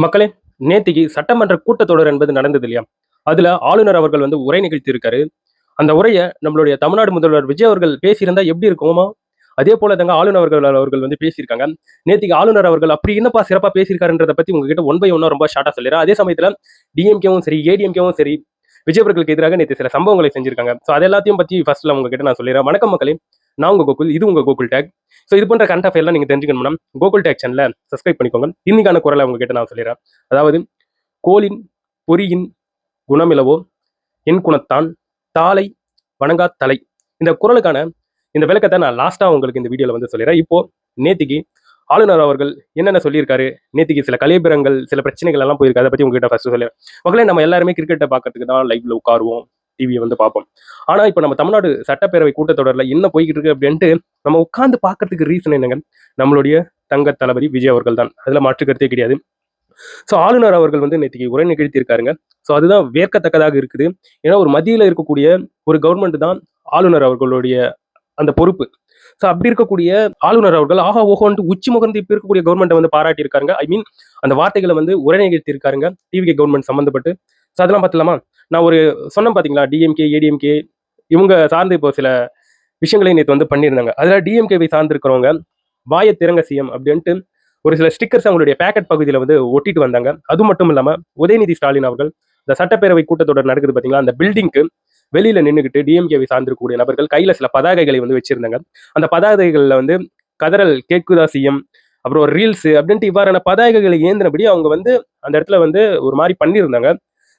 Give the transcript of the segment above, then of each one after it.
மக்களே, நேத்திக்கு சட்டமன்ற கூட்டத்தொடர் என்பது நடந்தது இல்லையா? அதுல ஆளுநர் அவர்கள் வந்து உரை நிகழ்த்தியிருக்காரு. அந்த உரைய நம்மளுடைய தமிழ்நாடு முதல்வர் விஜய் அவர்கள் பேசியிருந்தா எப்படி இருக்குமோ, அதே போல தாங்க ஆளுநர் அவர்கள் வந்து பேசியிருக்காங்க. நேத்திக்கு ஆளுநர் அவர்கள் அப்படி என்னப்பா சிறப்பா பேசியிருக்காருன்றத பத்தி உங்ககிட்ட ஒன் பை ஒன்னா ரொம்ப ஷார்ட்டா சொல்லிடுறேன். அதே சமயத்துல டிஎம்கேவும் சரி, ஏடிஎம்கேவும் சரி, விஜய் அவர்களுக்கு எதிராக நேத்து சில சம்பவங்களை செஞ்சிருக்காங்க. ஸோ அது எல்லாத்தையும் பத்தி ஃபர்ஸ்ட்ல உங்ககிட்ட நான் சொல்லிடுறேன். வணக்கம் மக்களே, நான் உங்க கோகுல். இது உங்க கோகுல் டேக். ஸோ இது போன்ற கரண்ட் அஃபேர்லாம் நீங்க தெரிஞ்சுக்கணும்னா கோகுல் டேக் சேனலை சப்ஸ்கிரைப் பண்ணிக்கோங்க. இன்னைக்கான குரலை உங்ககிட்ட நான் சொல்லிடுறேன். அதாவது கோலின் பொறியின் குணமிலவோ என் குணத்தான் தாளை வணங்கா தலை. இந்த குரலுக்கான இந்த விளக்கத்தை நான் லாஸ்டா உங்களுக்கு இந்த வீடியோல வந்து சொல்லிடுறேன். இப்போ நேத்திக்கு ஆளுநர் அவர்கள் என்னென்ன சொல்லியிருக்காரு, நேத்திக்கு சில கலைபரங்கள் சில பிரச்சனைகள் எல்லாம் போயிருக்காரு. அதை பத்தி உங்ககிட்ட ஃபர்ஸ்ட் சொல்லிடுறேன். மக்களே, நம்ம எல்லாருமே கிரிக்கெட்டை பார்க்கறதுக்கு தான் லைவ்ல உட்காருவோம், டிவியை வந்து பார்ப்போம். ஆனா இப்போ நம்ம தமிழ்நாடு சட்டப்பேரவை கூட்டத்தொடரில் என்ன போய்கிட்டு இருக்கு அப்படின்ட்டு நம்ம உட்கார்ந்து பார்க்கறதுக்கு ரீசன் என்னங்க? நம்மளுடைய தங்க தளபதி விஜய் அவர்கள் தான். அதுல மாற்று கருத்தே கிடையாது. ஸோ ஆளுநர் அவர்கள் வந்து நேற்றுக்கு உரை நிகழ்த்தியிருக்காருங்க. ஸோ அதுதான் வேர்க்கத்தக்கதாக இருக்குது. ஏன்னா ஒரு மத்தியில் இருக்கக்கூடிய ஒரு கவர்மெண்ட் தான் ஆளுநர் அவர்களுடைய அந்த பொறுப்பு. ஸோ அப்படி இருக்கக்கூடிய ஆளுநர் அவர்கள் ஆஹா ஓஹோன்ட்டு உச்சி முகர்ந்து இப்போ இருக்கக்கூடிய கவர்மெண்ட்டை வந்து பாராட்டியிருக்காருங்க. ஐ மீன் அந்த வார்த்தைகளை வந்து உரை நிகழ்த்தியிருக்காருங்க டிவிகே கவர்மெண்ட் சம்மந்தப்பட்டு. ஸோ அதெல்லாம் பார்த்துலாமா? நான் ஒரு சொன்னேன் பார்த்தீங்களா, டிஎம்கே ஏடிஎம்கே இவங்க சார்ந்து இப்போ சில விஷயங்களை நேற்று வந்து பண்ணியிருந்தாங்க. அதில் டிஎம்கேவை சார்ந்து இருக்கிறவங்க வாய திறங்க சிஎம் அப்படின்ட்டு ஒரு சில ஸ்டிக்கர்ஸ் அவங்களுடைய பேக்கெட் பகுதியில் வந்து ஒட்டிட்டு வந்தாங்க. அது மட்டும் இல்லாமல் உதயநிதி ஸ்டாலின் அவர்கள் இந்த சட்டப்பேரவை கூட்டத்தொடர் நடக்குது பார்த்தீங்களா, அந்த பில்டிங்க்கு வெளியில நின்றுக்கிட்டு டிஎம்கேவை சார்ந்திருக்கக்கூடிய நபர்கள் கையில சில பதாகைகளை வந்து வச்சிருந்தாங்க. அந்த பதாகைகளில் வந்து கதறல் கேட்குதா சிஎம், அப்புறம் ஒரு ரீல்ஸ் அப்படின்ட்டு இவ்வாறான பதாகைகளை ஏந்தினபடி அவங்க வந்து அந்த இடத்துல வந்து ஒரு மாதிரி பண்ணியிருந்தாங்க.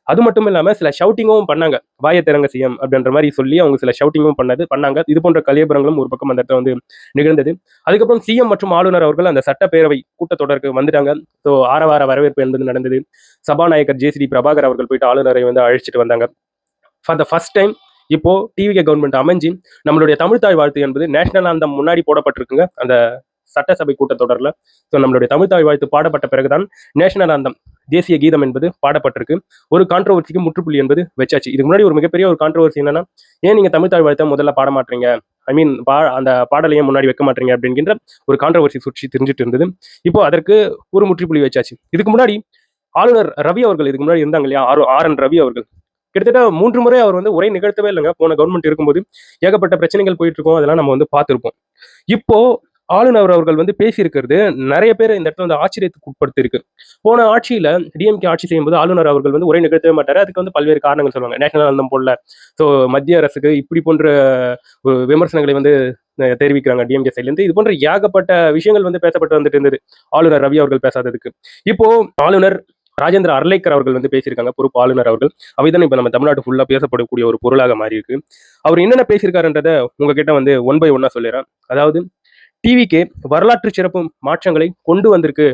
அது மட்டும் இல்லாம சில ஷவுட்டிங்கும் பண்ணாங்க. வாய திறங்க சிஎம் அப்படின்ற மாதிரி சொல்லி அவங்க சில ஷவுட்டிங்கும் பண்ணாங்க. இது போன்ற கலியபுரங்களும் ஒரு பக்கம் அந்த இடத்துல வந்து நிகழ்ந்தது. அதுக்கப்புறம் சிஎம் மற்றும் ஆளுநர் அவர்கள் அந்த சட்டப்பேரவை கூட்டத்தொடருக்கு வந்துட்டாங்க. ஸோ ஆரவார வரவேற்பு என்பது நடந்தது. சபாநாயகர் ஜேசிடி பிரபாகர் அவர்கள் போயிட்டு ஆளுநரை வந்து அழைச்சிட்டு வந்தாங்க. ஃபார் த ஃபர்ஸ்ட் டைம் இப்போ டிவிகே கவர்மெண்ட் அமைஞ்சு நம்மளுடைய தமிழ்தாய் வாழ்த்து என்பது நேஷனல் ஆந்தம் முன்னாடி போடப்பட்டிருக்குங்க அந்த சட்டசபை கூட்டத்தொடரில். ஸோ நம்மளுடைய தமிழ்தாய் வாழ்த்து பாடப்பட்ட பிறகுதான் நேஷனல் ஆந்தம் தேசிய கீதம் என்பது பாடப்பட்டிருக்கு. ஒரு கான்ட்ரோவர்சிக்கு முற்றுப்புள்ளி என்பது வச்சாச்சு. இதுக்கு முன்னாடி ஒரு மிகப்பெரிய ஒரு கான்ட்ரோவர்சி என்னன்னா, ஏன் நீங்க தமிழ்தாய் வாழ்த்தை முதல்ல பாட மாட்டீங்க, ஐ மீன் அந்த பாடலையும் முன்னாடி வைக்க மாட்டீங்க அப்படிங்கிற ஒரு கான்ட்ரோவர்சி சுற்றி தெரிஞ்சுட்டு இருந்தது. இப்போ அதற்கு ஒரு முற்றுப்புள்ளி வச்சாச்சு. இதுக்கு முன்னாடி ஆளுநர் ரவி அவர்கள் இதுக்கு முன்னாடி இருந்தாங்க இல்லையா, ஆர்.என். ரவி அவர்கள் கிட்டத்தட்ட 3 முறை அவர் வந்து உரை நிகழ்த்தவே இல்லைங்க. போன கவர்மெண்ட் இருக்கும்போது ஏகப்பட்ட பிரச்சனைகள் போயிட்டு இருக்கோம், அதெல்லாம் நம்ம வந்து பார்த்துருப்போம். இப்போ ஆளுநர் அவர்கள் வந்து பேசியிருக்கிறது நிறைய பேர் இந்த இடத்துல வந்து ஆச்சரியத்துக்கு உட்படுத்தி இருக்கு. போன ஆட்சியில டிஎம்கே ஆட்சி செய்யும்போது ஆளுநர் அவர்கள் வந்து உரை நிகழ்த்தவே மாட்டாரு. அதுக்கு வந்து பல்வேறு காரணங்கள் சொல்லுவாங்க. நேஷனல் அந்தம் போடல, ஸோ மத்திய அரசுக்கு இப்படி போன்ற விமர்சனங்களை வந்து தெரிவிக்கிறாங்க டிஎம்கே சைட்லேருந்து. இது போன்ற ஏகப்பட்ட விஷயங்கள் வந்து பேசப்பட்டு வந்துட்டு இருந்தது ஆளுநர் ரவி அவர்கள் பேசாததுக்கு. இப்போ ஆளுநர் ராஜேந்திர அர்லேக்கர் அவர்கள் வந்து பேசியிருக்காங்க, பொறுப்பு ஆளுநர் அவர்கள். அவைதான் இப்ப நம்ம தமிழ்நாடு ஃபுல்லா பேசப்படக்கூடிய ஒரு பொருளாக மாறி இருக்கு. அவர் என்னென்ன பேசியிருக்காருன்றத உங்ககிட்ட வந்து ஒன் பை ஒன்னா சொல்லிடுறேன். அதாவது டிவிக்கே வரலாற்று சிறப்பு மாற்றங்களை கொண்டு வந்திருக்கு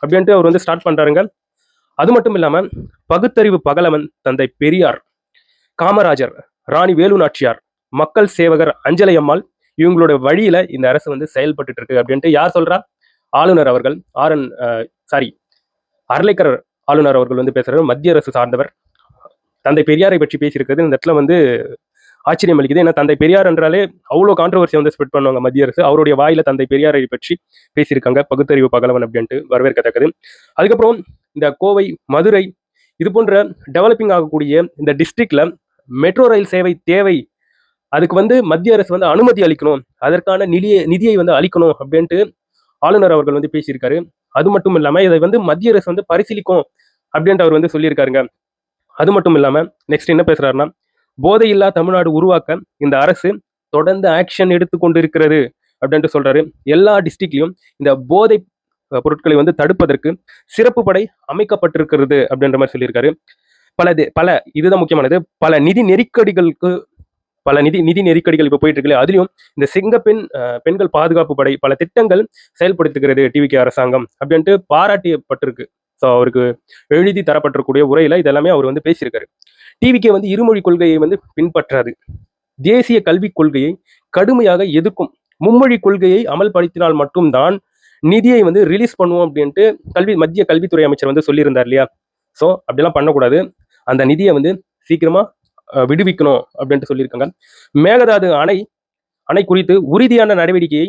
அப்படின்ட்டு அவர் வந்து ஸ்டார்ட் பண்றாருங்க. அது மட்டும் இல்லாம பகுத்தறிவு பகலவன் தந்தை பெரியார், காமராஜர், ராணி வேலு நாச்சியார், மக்கள் சேவகர் அஞ்சலை அம்மாள் இவங்களோட வழியில இந்த அரசு வந்து செயல்பட்டு இருக்கு அப்படின்ட்டு யார் சொல்றா? ஆளுநர் அவர்கள் அர்லேக்கர் ஆளுநர் அவர்கள் வந்து பேசுறாரு. மத்திய அரசு சார்ந்தவர் தந்தை பெரியாரை பற்றி பேசியிருக்கிறது இந்த இடத்துல வந்து ஆச்சரியம் அளிக்குது. ஏன்னா தந்தை பெரியார் என்றாலே அவ்வளோ கான்ட்ரவர்சி வந்து ஸ்ப்ரெட் பண்ணுவாங்க மத்திய அரசு. அவருடைய வாயில தந்தை பெரியாரை பற்றி பேசியிருக்காங்க, பகுத்தறிவு பகலவன் அப்படின்ட்டு வரவேற்கத்தக்கது. அதுக்கப்புறம் இந்த கோவை, மதுரை இது போன்ற டெவலப்பிங் ஆகக்கூடிய இந்த டிஸ்ட்ரிக்ட்ல மெட்ரோ ரயில் சேவை தேவை, அதுக்கு வந்து மத்திய அரசு வந்து அனுமதி அளிக்கணும், அதற்கான நிதியை வந்து அளிக்கணும் அப்படின்ட்டு ஆளுநர் அவர்கள் வந்து பேசியிருக்காரு. அது மட்டும் இல்லாம இதை வந்து மத்திய அரசு வந்து பரிசீலிக்கும் அப்படின்ட்டு அவர் வந்து சொல்லியிருக்காருங்க. அது மட்டும் இல்லாம நெக்ஸ்ட் என்ன பேசுறாருன்னா, போதையில்லா தமிழ்நாடு உருவாக்க இந்த அரசு தொடர்ந்து ஆக்ஷன் எடுத்துக்கொண்டு இருக்கிறது அப்படின்ட்டு சொல்றாரு. எல்லா டிஸ்ட்ரிக்ட்லயும் இந்த போதை பொருட்களை வந்து தடுப்பதற்கு சிறப்பு படை அமைக்கப்பட்டிருக்கிறது அப்படின்ற மாதிரி சொல்லியிருக்காரு. பல இதுதான் முக்கியமானது, பல நிதி நெருக்கடிகளுக்கு நிதி நெருக்கடிகள் இப்போ போயிட்டு இருக்குல்ல, அதுலயும் இந்த பெண்கள் பாதுகாப்பு படை பல திட்டங்கள் செயல்படுத்துகிறது டிவிகே அரசாங்கம் அப்படின்ட்டு பாராட்டியப்பட்டிருக்கு. ஸோ அவருக்கு எழுதி தரப்பட்டிருக்கூடிய உரையில இதெல்லாமே அவர் வந்து பேசியிருக்காரு. டிவிகே வந்து இருமொழி கொள்கையை வந்து பின்பற்றாது, தேசிய கல்விக் கொள்கையை கடுமையாக எதிர்க்கும், மும்மொழி கொள்கையை அமல்படுத்தினால் மட்டும்தான் நிதியை வந்து ரிலீஸ் பண்ணுவோம் அப்படின்ட்டு மத்திய கல்வித்துறை அமைச்சர் வந்து சொல்லியிருந்தார் இல்லையா. ஸோ அப்படிலாம் பண்ணக்கூடாது, அந்த நிதியை வந்து சீக்கிரமா விடுவிக்கணும் அப்படின்ட்டு சொல்லியிருக்காங்க. மேகதாது அணை குறித்து உறுதியான நடவடிக்கையை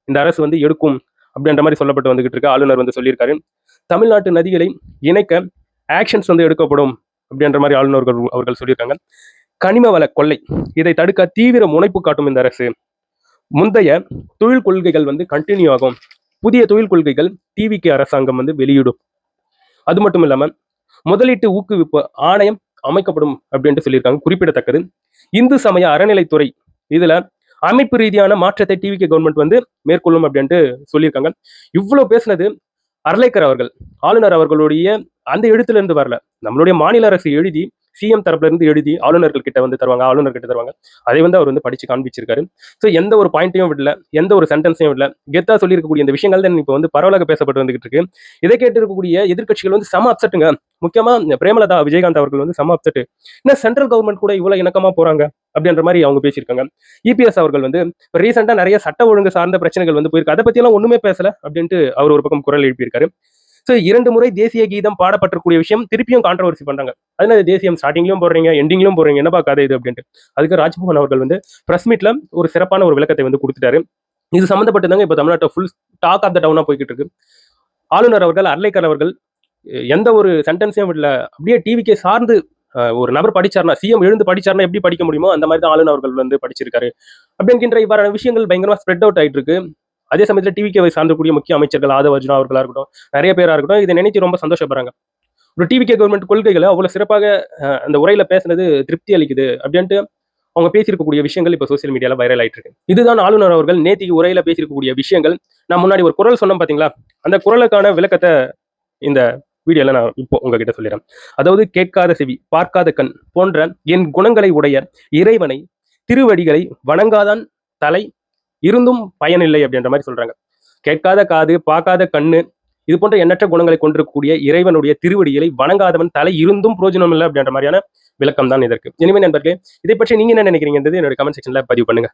இந்த அரசு வந்து எடுக்கும் அப்படின்ற மாதிரி சொல்லப்பட்டு வந்துகிட்டு இருக்கு. ஆளுநர் வந்து சொல்லியிருக்காரு. தமிழ்நாட்டு நதிகளை இணைக்க ஆக்ஷன்ஸ் வந்து எடுக்கப்படும் அப்படின்ற மாதிரி ஆளுநர்கள் அவர்கள் சொல்லியிருக்காங்க. கனிம வள கொள்ளை இதை தடுக்க தீவிர முனைப்பு காட்டும் இந்த அரசு. முந்தைய தொழில் கொள்கைகள் வந்து கண்டினியூ ஆகும். புதிய தொழில் கொள்கைகள் டிவிகே அரசாங்கம் வந்து வெளியிடும். அது மட்டும் இல்லாம முதலீட்டு ஊக்குவிப்பு ஆணையம் அமைக்கப்படும் அப்படின்ட்டு சொல்லியிருக்காங்க. குறிப்பிடத்தக்கது. இந்து சமய அறநிலைத்துறை இதுல அமைப்பு ரீதியான மாற்றத்தை டிவிகே கவர்மெண்ட் வந்து மேற்கொள்ளும் அப்படின்ட்டு சொல்லியிருக்காங்க. இவ்வளவு பேசுனது அர்லேக்கர் அவர்கள், ஆளுநர் அவர்களுடைய அந்த எழுத்துல இருந்து வரல. நம்மளுடைய மாநில அரசு எழுதி சிஎம் தரப்புல இருந்து எழுதி ஆளுநர்கள் கிட்ட வந்து தருவாங்க, ஆளுநர் கிட்ட தருவாங்க. அதை வந்து அவர் வந்து படிச்சு காண்பிச்சிருக்காரு. ஸோ எந்த ஒரு பாயிண்ட்டையும் விடல, எந்த ஒரு சென்டென்ஸையும் விடல. கெத்தா சொல்லியிருக்கக்கூடிய இந்த விஷயங்கள் தான் இப்போ வந்து பரவலாக பேசப்பட்டு வந்துகிட்டு இருக்கு. இதை கேட்டு இருக்கக்கூடிய எதிர்க்கட்சிகள் வந்து செம அப்செட்டுங்க. முக்கியமா பிரேமலதா விஜயகாந்த் அவர்கள் வந்து செம அப்செட். என்ன சென்ட்ரல் கவர்மெண்ட் கூட இவ்வளவு இணக்கமா போறாங்க அப்படின்ற மாதிரி அவங்க பேசியிருக்காங்க. இபிஎஸ் அவர்கள் வந்து ரீசெண்டா நிறைய சட்ட ஒழுங்கு சார்ந்த பிரச்சனைகள் வந்து போயிருக்கு. அதை பத்தி எல்லாம் ஒண்ணுமே பேசல அப்படின்ட்டு அவர் ஒரு பக்கம் குரல் எழுப்பியிருக்காரு. ஸோ 2 முறை தேசிய கீதம் பாடப்பட்டிருக்கூடிய விஷயம் திருப்பியும் கான்ட்ரவர்சி பண்றாங்க. அதனால தேசியம் ஸ்டார்டிங்லயும் போடுறீங்க, எண்டிங்லயும் போடுறீங்க, என்னப்பா கதை இது அப்படின்ட்டு. அதுக்கு ராஜ்மோகன் அவர்கள் வந்து பிரஸ் மீட்ல ஒரு சிறப்பான ஒரு விளக்கத்தை வந்து கொடுத்துட்டாரு. இது சம்பந்தப்பட்டதாங்க இப்போ தமிழ்நாட்டை ஃபுல் டாக் ஆஃப் த டவுனா போய்கிட்டு இருக்கு. ஆளுநர் அவர்கள், அர்லேக்கர் அவர்கள் எந்த ஒரு சென்டென்ஸையும் விடல. அப்படியே டிவிக்கே சார்ந்து ஒரு நபர் படிச்சார்னா, சிஎம் எழுந்து படிச்சார்னா எப்படி படிக்க முடியுமோ அந்த மாதிரி தான் ஆளுநர் அவர்கள் வந்து படிச்சிருக்காரு அப்படிங்கிற இவ்வாறான விஷயங்கள் பயங்கரமா ஸ்ப்ரெட் அவுட் ஆயிட்டு இருக்கு. அதே சமயத்தில் டிவிகேவை சார்ந்தக்கூடிய முக்கிய அமைச்சர்கள் ஆதவ அர்ஜுனா அவர்களா இருக்கட்டும், நிறைய பேரா இருக்கட்டும், இதை நினைத்து ரொம்ப சந்தோஷப்படுறாங்க. ஒரு டிவிகே கவர்மெண்ட் கொள்கைகளை அவ்வளவு சிறப்பாக அந்த உரையில பேசுனது திருப்தி அளிக்குது அப்படின்ட்டு அவங்க பேசியிருக்கக்கூடிய விஷயங்கள் இப்போ சோசியல் மீடியால வைரல் ஆயிட்டு இருக்கு. இதுதான் ஆளுநர் அவர்கள் நேத்திக்கு உரையில பேசியிருக்கக்கூடிய விஷயங்கள். நான் முன்னாடி ஒரு குரல் சொன்னோம் பாத்தீங்களா, அந்த குரலுக்கான விளக்கத்தை இந்த வீடியோல நான் இப்போ உங்ககிட்ட சொல்லிடுறேன். அதாவது கேட்காத செவி, பார்க்காத கண் போன்ற என் குணங்களை உடைய இறைவனை திருவடிகளை வணங்காதான் தலை இருந்தும் பயனில்லை அப்படின்ற மாதிரி சொல்றாங்க. கேட்காத காது, பார்க்காத கண்ணு, இது போன்ற எண்ணற்ற குணங்களை கொண்டிருக்கக்கூடிய இறைவனுடைய திருவடிகளை வணங்காதவன் தலை இருந்தும் பிரோஜனம் இல்லை அப்படின்ற மாதிரியான விளக்கம் தான் இதற்கு. இனிமே நண்பர்களே, இதை பற்றி நீங்க என்ன நினைக்கிறீங்கன்றது என்னோட கமெண்ட் செக்ஷன்ல பதிவு பண்ணுங்க.